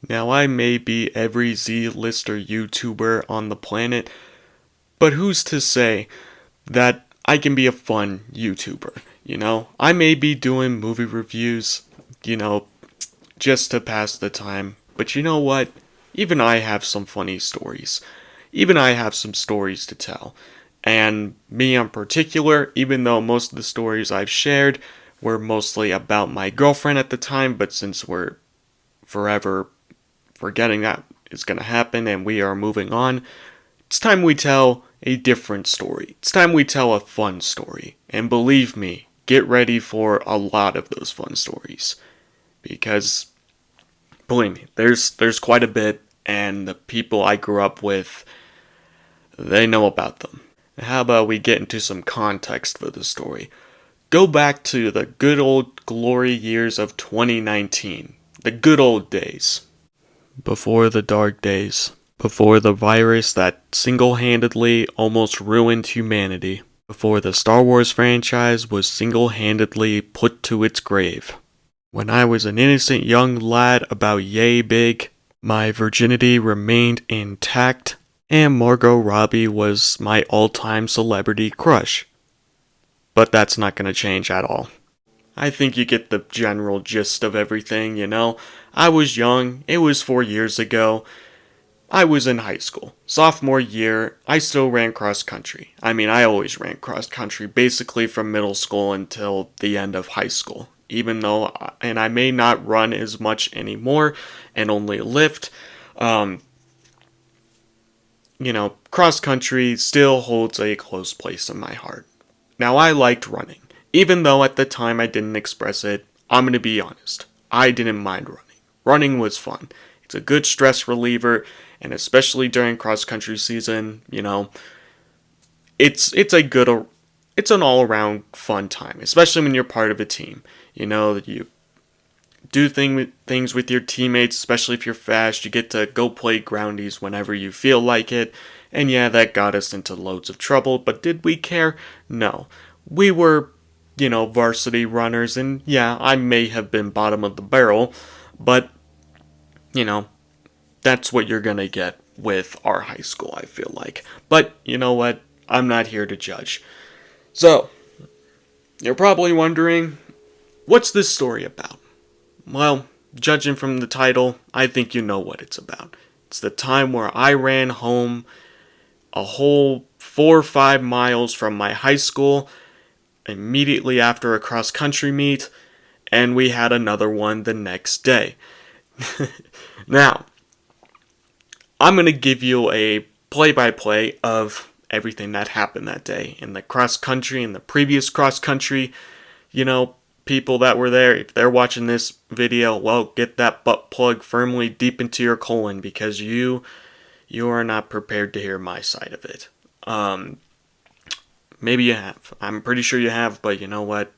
Now, I may be every Z-lister YouTuber on the planet, but who's to say that I can be a fun YouTuber? I may be doing movie reviews, you know, just to pass the time, but you know what? Even I have some funny stories. Even I have some stories to tell. And me in particular, even though most of the stories I've shared were mostly about my girlfriend at the time, but since we're forever forgetting that is going to happen and we are moving on, it's time we tell a different story. It's time we tell a fun story. And believe me, get ready for a lot of those fun stories. Because, believe me, there's quite a bit, and the people I grew up with, they know about them. How about we get into some context for the story? Go back to the good old glory years of 2019. The good old days. Before the dark days. Before the virus that single-handedly almost ruined humanity. Before the Star Wars franchise was single-handedly put to its grave. When I was an innocent young lad about yay big, my virginity remained intact, and Margot Robbie was my all-time celebrity crush. But that's not going to change at all. I think you get the general gist of everything. I was young, it was 4 years ago. I was in high school. Sophomore year, I still ran cross country. I always ran cross country, basically from middle school until the end of high school. Even though, and I may not run as much anymore and only lift, cross country still holds a close place in my heart. Now, I liked running. Even though at the time I didn't express it, I'm going to be honest. I didn't mind running. Running was fun. It's a good stress reliever, and especially during cross country season, it's an all around fun time, especially when you're part of a team. You do things with your teammates, especially if you're fast. You get to go play groundies whenever you feel like it. And yeah, that got us into loads of trouble, but did we care? No. We were, varsity runners, and yeah, I may have been bottom of the barrel, but, you know, that's what you're gonna get with our high school, I feel like. But, you know what? I'm not here to judge. So, you're probably wondering, what's this story about? Well, judging from the title, I think you know what it's about. It's the time where I ran home a whole 4 or 5 miles from my high school immediately after a cross country meet, and we had another one the next day. Now, I'm going to give you a play by play of everything that happened that day in the cross country and the previous cross country. People that were there, if they're watching this video, well, get that butt plug firmly deep into your colon, because you are not prepared to hear my side of it. Maybe you have. I'm pretty sure you have, but you know what?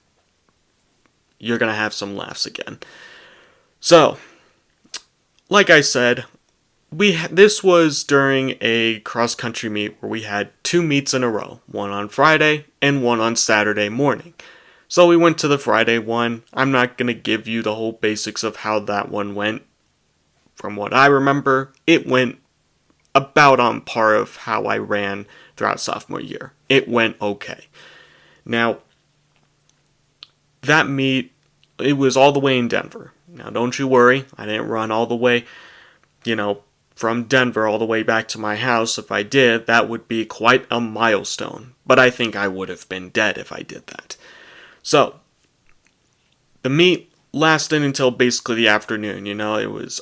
You're going to have some laughs again. So, like I said, this was during a cross-country meet where we had 2 meets in a row. One on Friday and one on Saturday morning. So we went to the Friday one. I'm not going to give you the whole basics of how that one went. From what I remember, it went about on par of how I ran throughout sophomore year. It went okay. Now, that meet, it was all the way in Denver. Now, don't you worry, I didn't run all the way, from Denver all the way back to my house. If I did, that would be quite a milestone. But I think I would have been dead if I did that. So, the meet lasted until basically the afternoon. It was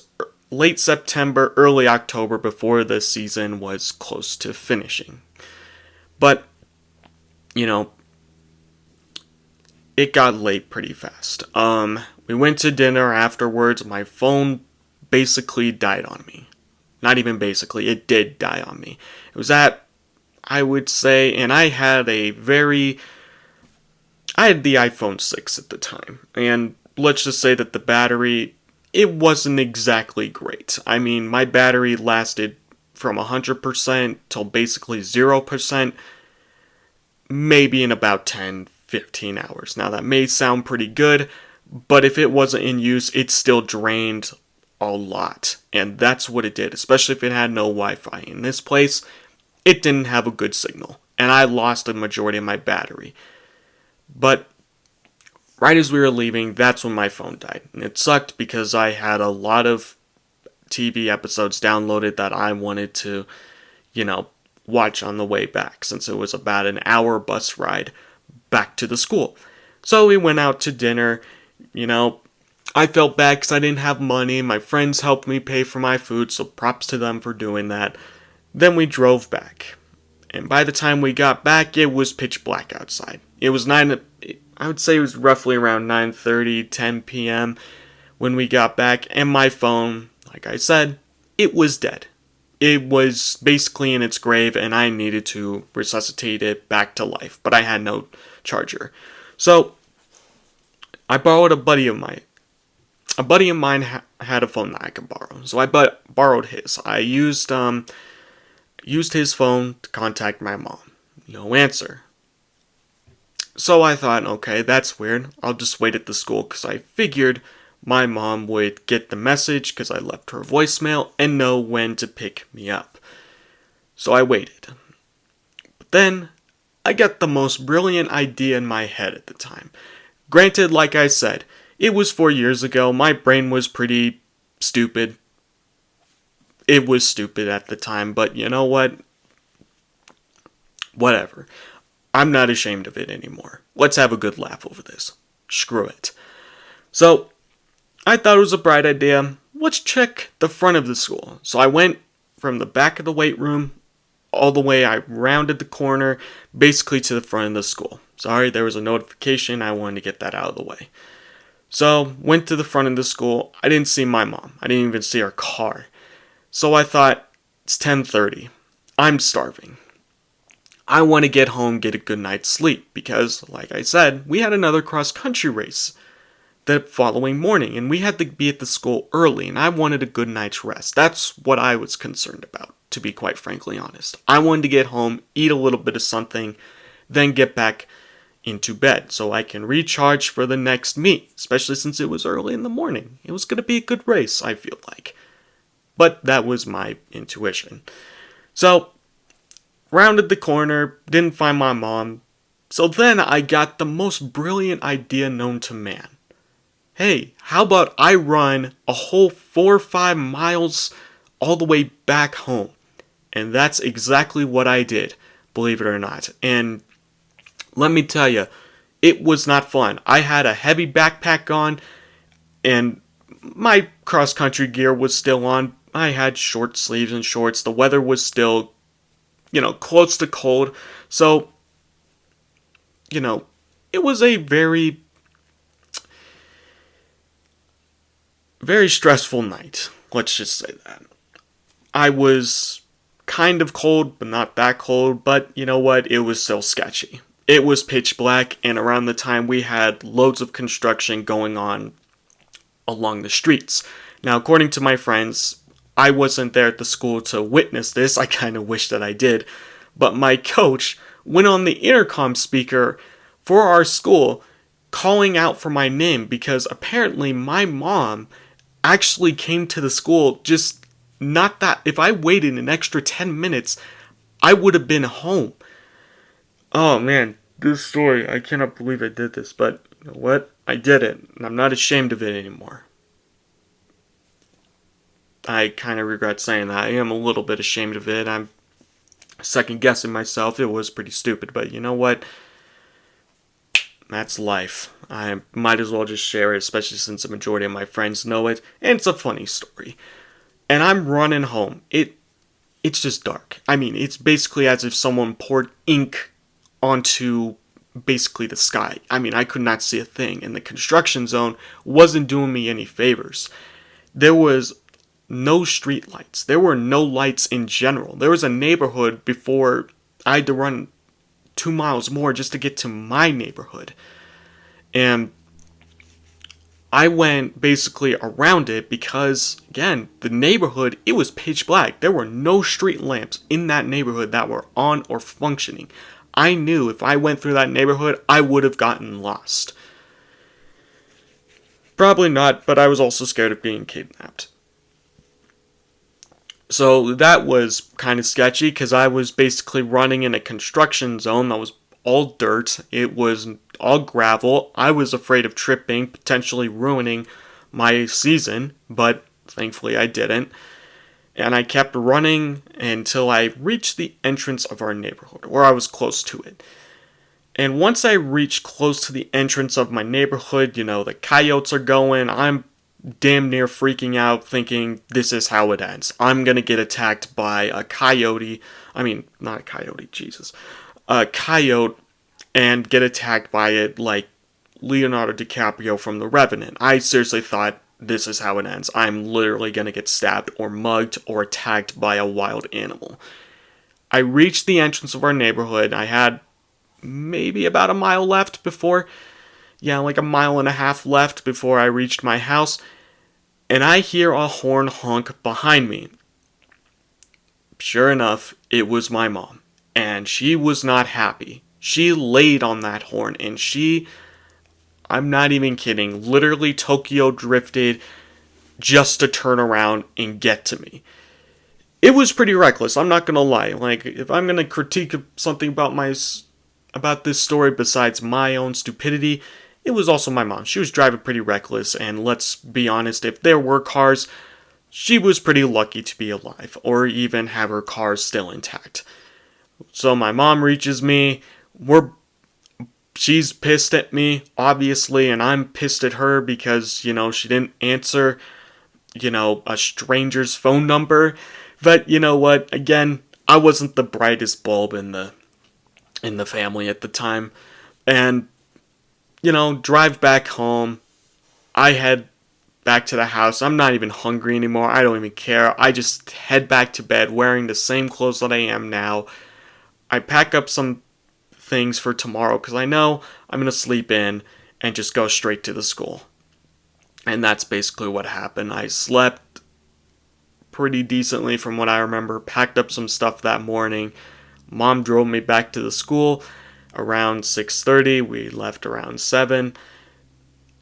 late September, early October before the season was close to finishing. But, it got late pretty fast. We went to dinner afterwards. My phone basically died on me. Not even basically, it did die on me. It was at, I would say, and I had the iPhone 6 at the time. And let's just say that the battery, it wasn't exactly great. My battery lasted from 100% till basically 0%, maybe in about 10-15 hours. Now, that may sound pretty good, but if it wasn't in use, it still drained a lot. And that's what it did, especially if it had no Wi-Fi. In this place, it didn't have a good signal, and I lost a majority of my battery. But right as we were leaving, that's when my phone died. And it sucked because I had a lot of TV episodes downloaded that I wanted to, watch on the way back, since it was about an hour bus ride back to the school. So we went out to dinner. I felt bad because I didn't have money. My friends helped me pay for my food, so props to them for doing that. Then we drove back. And by the time we got back, it was pitch black outside. It was I would say it was roughly around 9:30, 10 p.m. when we got back, and my phone, like I said, it was dead. It was basically in its grave, and I needed to resuscitate it back to life, but I had no charger. So I borrowed a buddy of mine. A buddy of mine had a phone that I could borrow, so I borrowed his. I used his phone to contact my mom. No answer. So I thought, okay, that's weird. I'll just wait at the school because I figured my mom would get the message because I left her a voicemail and know when to pick me up. So I waited. But then I got the most brilliant idea in my head at the time. Granted, like I said, it was 4 years ago. My brain was pretty stupid. It was stupid at the time, but you know what? Whatever. I'm not ashamed of it anymore. Let's have a good laugh over this. Screw it. So, I thought it was a bright idea. Let's check the front of the school. So I went from the back of the weight room all the way. I rounded the corner, basically to the front of the school. Sorry, there was a notification. I wanted to get that out of the way. So, went to the front of the school. I didn't see my mom. I didn't even see her car. So I thought, it's 10:30. I'm starving. I want to get home, get a good night's sleep, because, like I said, we had another cross-country race the following morning, and we had to be at the school early, and I wanted a good night's rest. That's what I was concerned about, to be quite frankly honest. I wanted to get home, eat a little bit of something, then get back into bed so I can recharge for the next meet, especially since it was early in the morning. It was going to be a good race, I feel like. But that was my intuition. So, rounded the corner, didn't find my mom. So then I got the most brilliant idea known to man. Hey, how about I run a whole 4 or 5 miles all the way back home? And that's exactly what I did, believe it or not. And let me tell you, it was not fun. I had a heavy backpack on, and my cross-country gear was still on. I had short sleeves and shorts. The weather was still, close to cold. So, it was a very, very stressful night. Let's just say that. I was kind of cold, but not that cold. But you know what? It was still sketchy. It was pitch black, and around the time we had loads of construction going on along the streets. Now, according to my friends, I wasn't there at the school to witness this. I kind of wish that I did. But my coach went on the intercom speaker for our school calling out for my name because apparently my mom actually came to the school just not that. If I waited an extra 10 minutes, I would have been home. Oh man, this story, I cannot believe I did this, but you know what? I did it, and I'm not ashamed of it anymore. I kind of regret saying that. I am a little bit ashamed of it. I'm second guessing myself. It was pretty stupid, but you know what? That's life. I might as well just share it, especially since the majority of my friends know it, and it's a funny story. And I'm running home. It's just dark. I mean, it's basically as if someone poured ink onto basically the sky. I mean, I could not see a thing, and the construction zone wasn't doing me any favors. There was no street lights. There were no lights in general. There was a neighborhood before I had to run 2 miles more just to get to my neighborhood. And I went basically around it because, again, the neighborhood, it was pitch black. There were no street lamps in that neighborhood that were on or functioning. I knew if I went through that neighborhood, I would have gotten lost. Probably not, but I was also scared of being kidnapped. So that was kind of sketchy because I was basically running in a construction zone that was all dirt. It was all gravel. I was afraid of tripping, potentially ruining my season, but thankfully I didn't. And I kept running until I reached the entrance of our neighborhood, or I was close to it. And once I reached close to the entrance of my neighborhood, the coyotes are going. I'm damn near freaking out, thinking this is how it ends. I'm gonna get attacked by a coyote. I mean, not a coyote, Jesus. A coyote, and get attacked by it like Leonardo DiCaprio from The Revenant. I seriously thought this is how it ends. I'm literally gonna get stabbed or mugged or attacked by a wild animal. I reached the entrance of our neighborhood. I had maybe about a mile left before, like a mile and a half left before I reached my house, and I hear a horn honk behind me. Sure enough, it was my mom, and she was not happy. She laid on that horn, and I'm not even kidding, literally Tokyo drifted just to turn around and get to me. It was pretty reckless, I'm not gonna lie. Like, if I'm gonna critique something about this story besides my own stupidity, it was also my mom. She was driving pretty reckless, and let's be honest, if there were cars, she was pretty lucky to be alive, or even have her car still intact. So my mom reaches me, she's pissed at me, obviously, and I'm pissed at her because, she didn't answer, a stranger's phone number. But you know what, again, I wasn't the brightest bulb in the family at the time. And, drive back home. I head back to the house. I'm not even hungry anymore. I don't even care. I just head back to bed wearing the same clothes that I am now. I pack up some things for tomorrow because I know I'm going to sleep in and just go straight to the school. And that's basically what happened. I slept pretty decently from what I remember, packed up some stuff that morning. Mom drove me back to the school around 6:30. We left around 7.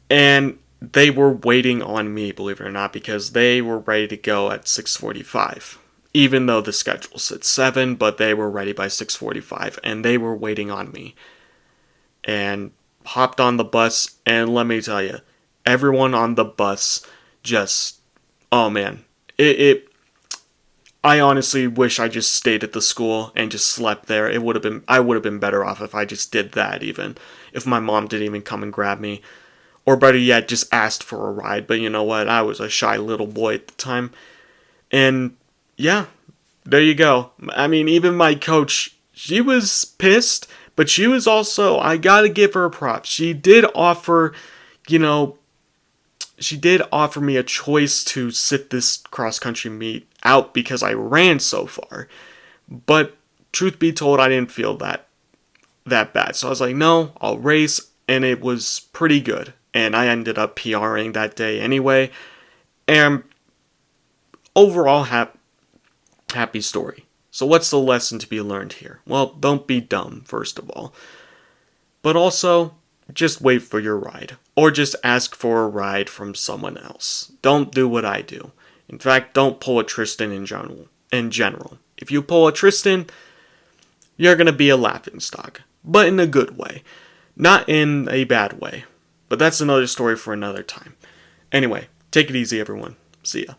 And they were waiting on me, believe it or not, because they were ready to go at 6:45. Even though the schedule said 7, but they were ready by 6:45, and they were waiting on me. And hopped on the bus, and let me tell you, everyone on the bus just, oh man, I honestly wish I just stayed at the school and just slept there. I would have been better off if I just did that, even if my mom didn't even come and grab me, or better yet, just asked for a ride. But you know what? I was a shy little boy at the time, and yeah, there you go. I mean, even my coach, she was pissed, but she was also, I gotta give her props. She did offer me a choice to sit this cross country meet out because I ran so far. But truth be told, I didn't feel that bad. So I was like, no, I'll race, and it was pretty good. And I ended up PRing that day anyway. And overall, happy story. So what's the lesson to be learned here? Well, don't be dumb, first of all. But also, just wait for your ride. Or just ask for a ride from someone else. Don't do what I do. In fact, don't pull a Tristan in general. If you pull a Tristan, you're going to be a laughingstock. But in a good way. Not in a bad way. But that's another story for another time. Anyway, take it easy, everyone. See ya.